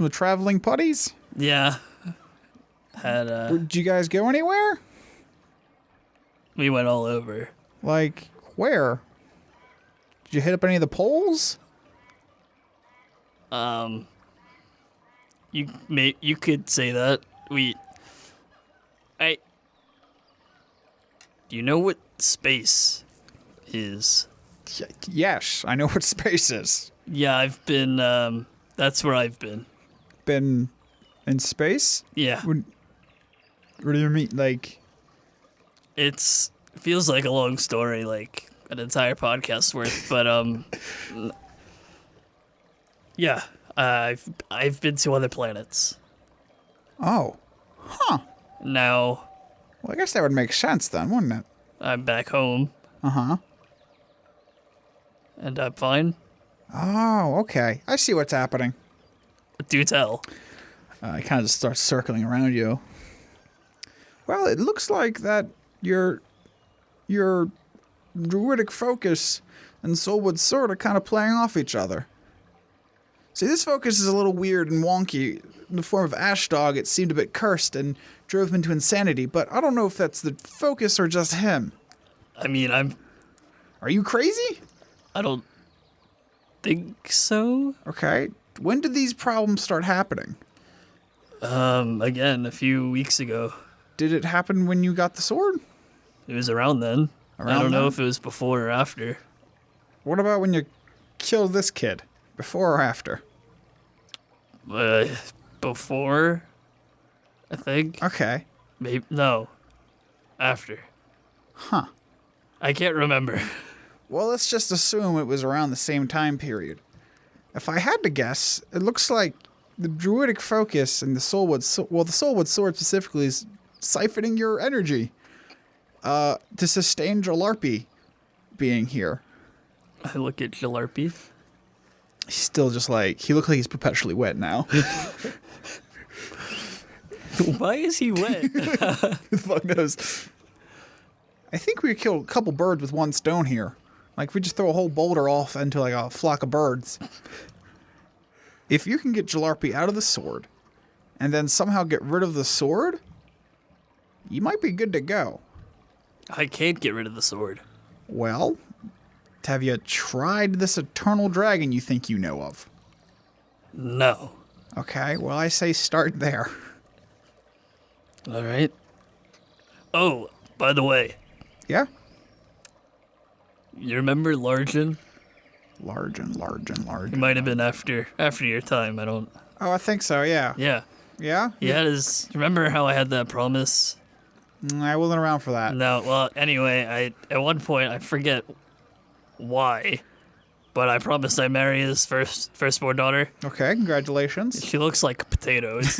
traveling putties? Yeah. Did you guys go anywhere? We went all over. Like, where? Did you hit up any of the poles? You could say that. Do you know what space is? Yes, I know what space is. Yeah, I've been, that's where I've been. Been in space? Yeah. What do you mean, like... It feels like a long story, like an entire podcast worth, but, yeah, I've been to other planets. Oh. Huh. Now, Well, I guess that would make sense then, wouldn't it? I'm back home, Uh-huh. and I'm fine. Oh, okay. I see what's happening. Do tell. It kind of just starts circling around you. Well, it looks like that your druidic focus and Soulwood Sword are kind of playing off each other. See, this focus is a little weird and wonky. In the form of AshDog, it seemed a bit cursed and drove him into insanity, but I don't know if that's the focus or just him. I mean, Are you crazy? I don't think so. Okay. When did these problems start happening? Again, a few weeks ago. Did it happen when you got the sword? It was around then. I Around don't know then? if it was before or after. What about when you killed this kid? Before or after? Before, I think. Okay. Maybe no. After. Huh. I can't remember. Well, let's just assume it was around the same time period. If I had to guess, it looks like the druidic focus and the Soulwood Sword specifically is siphoning your energy to sustain Jalarpy being here. I look at Jalarpy. He's still just like, he looks like he's perpetually wet now. Why is he wet? Who the fuck knows? I think we killed a couple birds with one stone here. Like, if we just throw a whole boulder off into, like, a flock of birds. If you can get Jalarpy out of the sword, and then somehow get rid of the sword, you might be good to go. I can't get rid of the sword. Well, have you tried this eternal dragon you think you know of? No. Okay, well, I say start there. All right. Oh, by the way, Yeah? you remember Largen? Large. It might have been after your time. I don't. Oh, I think so, yeah. Yeah. Yeah? He had his. Remember how I had that promise? I wasn't around for that. No. Well, anyway, at one point I forget why, but I promised I'd marry his firstborn daughter. Okay, congratulations. She looks like potatoes.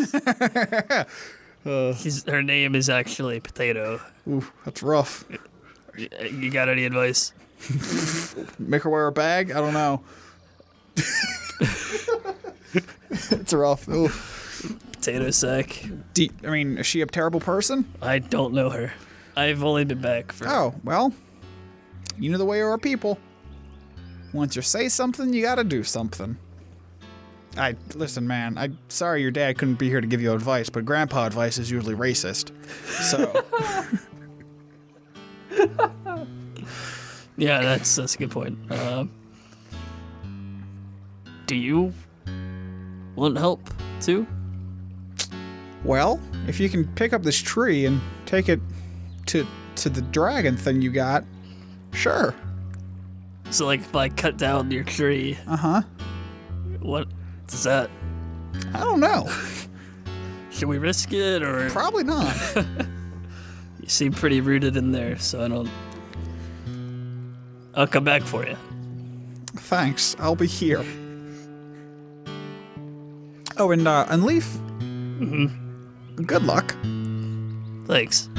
Her name is actually Potato. Ooh, that's rough. You got any advice? Make her wear a bag? I don't know. It's rough. Ooh. Potato sack. Is she a terrible person? I don't know her. I've only been back for. Oh, well, you know the way of our people. Once you say something, you gotta do something. Listen, man, I'm sorry your dad couldn't be here to give you advice, but grandpa advice is usually racist. So. Yeah, that's a good point. Do you want help too? Well, if you can pick up this tree and take it to the dragon thing you got, sure. So, like, if I cut down your tree, Uh-huh. what does that? I don't know. Should we risk it, or Probably not. you seem pretty rooted in there? So I don't. I'll come back for you. Thanks. I'll be here. Oh, and Leaf. Mm-hmm. Good luck. Thanks.